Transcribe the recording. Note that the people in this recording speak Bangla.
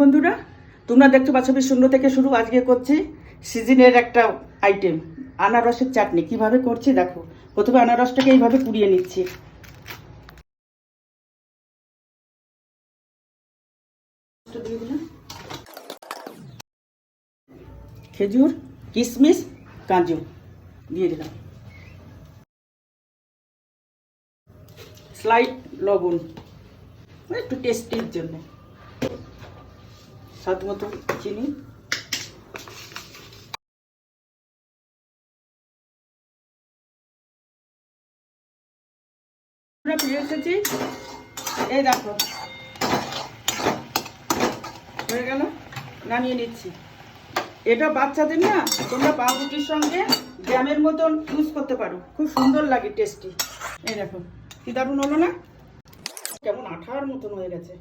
বন্ধুরা, তোমরা দেখছো বাছবির শূন্য থেকে শুরু। আজকে করছি সিজনের একটা আইটেম, আনারসের চাটনি। কিভাবে করছি দেখো। প্রথমে আনারসটাকে এইভাবে কুড়িয়ে নিচ্ছি। খেজুর, কিশমিশ, কাজু দিয়ে দিলাম। স্লাইড লবণ, একটু টেস্টির জন্য। স্বাদ মতো চিনি। ফিরে এসেছি, এই দেখো হয়ে গেল। নামিয়ে নিচ্ছি। এটা বাচ্চাদের না, তোমরা পাউরুটির সঙ্গে জ্যামের মতন ইউজ করতে পারো, খুব সুন্দর লাগে, টেস্টি। এই দেখো কি দারুণ হলো না, কেমন আঠার মতন হয়ে গেছে।